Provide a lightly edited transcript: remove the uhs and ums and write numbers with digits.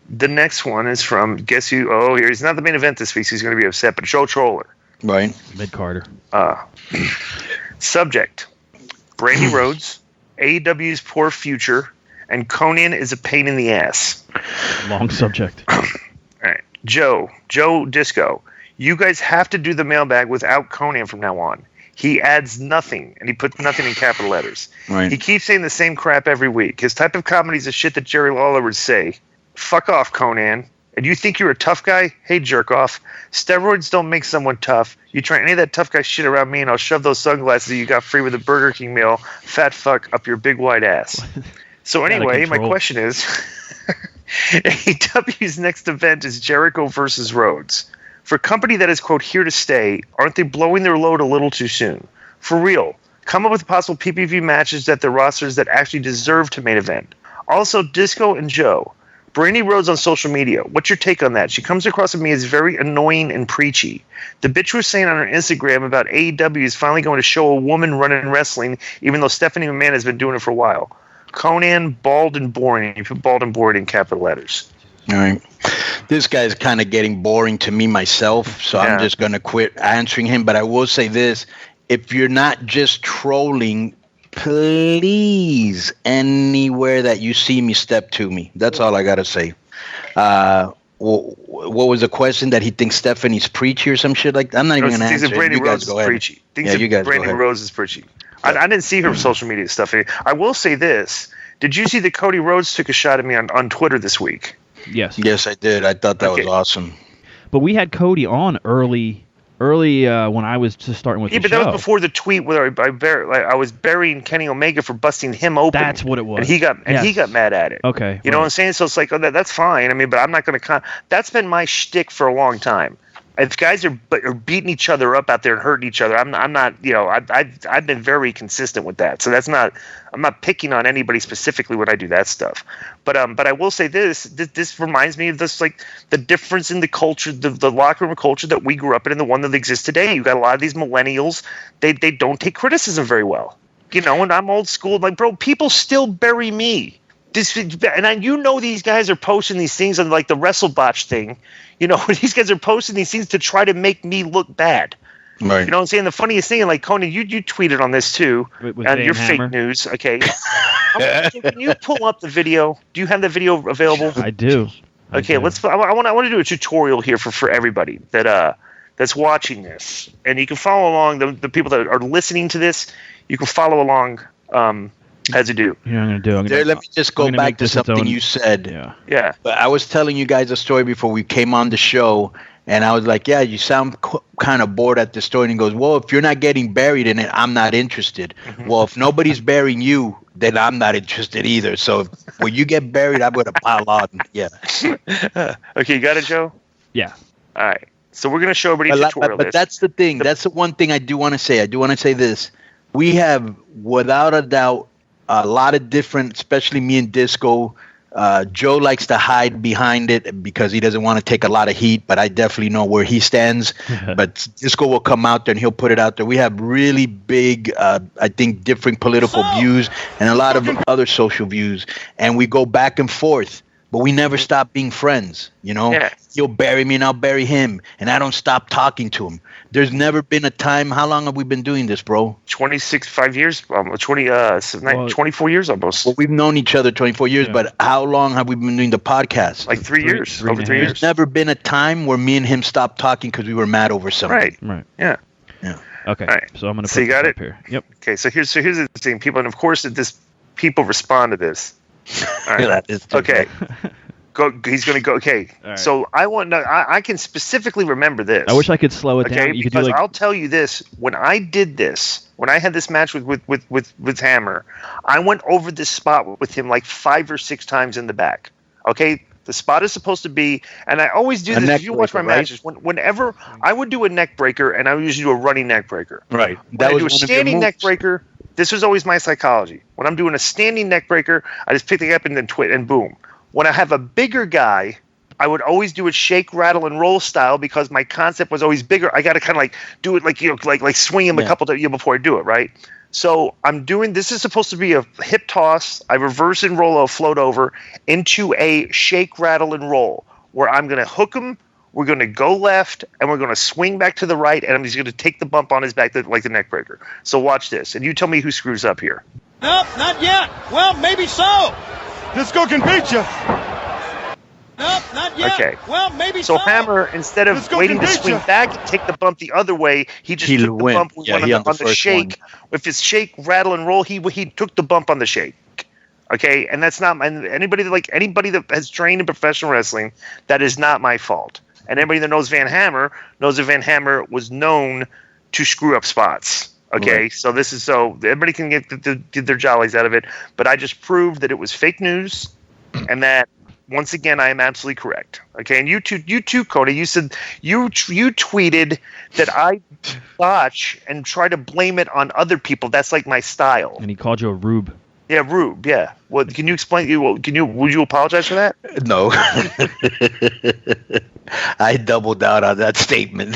The next one is from, guess who? Oh, here he's not the main event this week, so he's going to be upset, but Joe Troller. Right. Mid-Carter. Subject: Brandy Rhodes, AEW's poor future, and Conan is a pain in the ass. Long subject. All right. Joe Disco, you guys have to do the mailbag without Conan from now on. He adds nothing, and he puts nothing in capital letters. Right. He keeps saying the same crap every week. His type of comedy is the shit that Jerry Lawler would say. Fuck off, Conan. And you think you're a tough guy? Hey, jerk off. Steroids don't make someone tough. You try any of that tough guy shit around me, and I'll shove those sunglasses that you got free with a Burger King meal, fat fuck, up your big white ass. So anyway, my question is, AEW's next event is Jericho versus Rhodes. For a company that is, quote, here to stay, aren't they blowing their load a little too soon? For real, come up with possible PPV matches that the rosters that actually deserve to main event. Also, Disco and Joe, Brandy Rhodes on social media, what's your take on that? She comes across to me as very annoying and preachy. The bitch was saying on her Instagram about AEW is finally going to show a woman running wrestling, even though Stephanie McMahon has been doing it for a while. Conan, bald and boring. You put bald and boring in capital letters. All right. This guy's kind of getting boring to me myself, so I'm just going to quit answering him. But I will say this. If you're not just trolling, please, anywhere that you see me, step to me. That's all I got to say. What was the question? That he thinks Stephanie's preachy or some shit like that? I'm not even going to answer. Brandy Rhodes is preachy. Brandy Rhodes is preachy. I didn't see her social media stuff. I will say this. Did you see that Cody Rhodes took a shot at me on Twitter this week? Yes. Yes, I did. I thought that was awesome. But we had Cody on early when I was just starting with the show. Yeah, but that was before the tweet where I was burying Kenny Omega for busting him open. That's what it was. And he got mad at it. Okay. You know what I'm saying? So it's like, that's fine. I mean, but I'm not going to that's been my shtick for a long time. If guys are beating each other up out there and hurting each other, I'm not, I've been very consistent with that. So I'm not picking on anybody specifically when I do that stuff. But I will say this reminds me of this, like the difference in the culture, the locker room culture that we grew up in and the one that exists today. You got a lot of these millennials, they don't take criticism very well. And I'm old school. Like, bro, people still bury me. These guys are posting these things on like the WrestleBotch thing. These guys are posting these things to try to make me look bad. Right. You know what I'm saying? The funniest thing, like Conan, you tweeted on this too. With your fake news. Okay. Can you pull up the video? Do you have the video available? I do. Okay, let's. I want to do a tutorial here for everybody that's watching this, and you can follow along. The people that are listening to this, you can follow along. As you do. Yeah, I'm gonna do. Let me just go back to something you said. Yeah. But I was telling you guys a story before we came on the show, and I was like, "Yeah, you sound kind of bored at the story." And he goes, "Well, if you're not getting buried in it, I'm not interested." Mm-hmm. Well, if nobody's burying you, then I'm not interested either. So when you get buried, I'm gonna pile on. Yeah. Okay, you got it, Joe? Yeah. All right. So we're gonna show everybody a tutorial. But that's the thing. That's the one thing I do want to say. I do want to say this. We have, without a doubt, a lot of different, especially me and Disco. Joe likes to hide behind it because he doesn't want to take a lot of heat, but I definitely know where he stands. But Disco will come out there and he'll put it out there. We have really big, I think, different political views and a lot of other social views. And we go back and forth, but we never stop being friends. Yeah. He'll bury me and I'll bury him. And I don't stop talking to him. There's never been a time. How long have we been doing this, bro? 5 years, 24 years almost. Well, we've known each other 24 years, but how long have we been doing the podcast? Like 3 years. Over 3 years. There's never been a time where me and him stopped talking because we were mad over something. Right. Yeah. Okay. Right. So I'm going to put this up here. Yep. Okay. So here's the thing, people, and of course people respond to this. All right. Okay. He's going to go. Okay. Right. So I can specifically remember this. I wish I could slow it down. Because I'll tell you this: when I did this, when I had this match with Hammer, I went over this spot with him like 5 or 6 times in the back. Okay. The spot is supposed to be, and I always do this. If you watch my matches, whenever I would do a neck breaker, and I would usually do a running neck breaker. Right. When I do a standing neck breaker, this was always my psychology. When I'm doing a standing neck breaker, I just pick it up and then twit and boom. When I have a bigger guy, I would always do it shake, rattle, and roll style because my concept was always bigger. I got to kind of like do it like like swing him a couple times before I do it, right? So I'm doing, this is supposed to be a hip toss. I reverse and roll a float over into a shake, rattle, and roll where I'm going to hook him. We're going to go left and we're going to swing back to the right. And I'm just going to take the bump on his back like the neck breaker. So watch this. And you tell me who screws up here. Nope, not yet. Well, maybe so. Disco can beat you. Nope, not yet. Okay. Well, maybe so. So Hammer, instead of waiting to swing back and take the bump the other way, he just took the bump on the shake. With his shake, rattle, and roll, he took the bump on the shake. Okay, and that's not anybody that has trained in professional wrestling. That is not my fault. And anybody that knows Van Hammer knows that Van Hammer was known to screw up spots. Okay, right. So this is so everybody can get their jollies out of it. But I just proved that it was fake news, and that. Once again, I am absolutely correct. Okay, and you too, Cody. You said you tweeted that I botch and try to blame it on other people. That's like my style. And he called you a rube. Yeah, rube. Yeah. Well, can you explain? Would you apologize for that? No. I doubled down on that statement.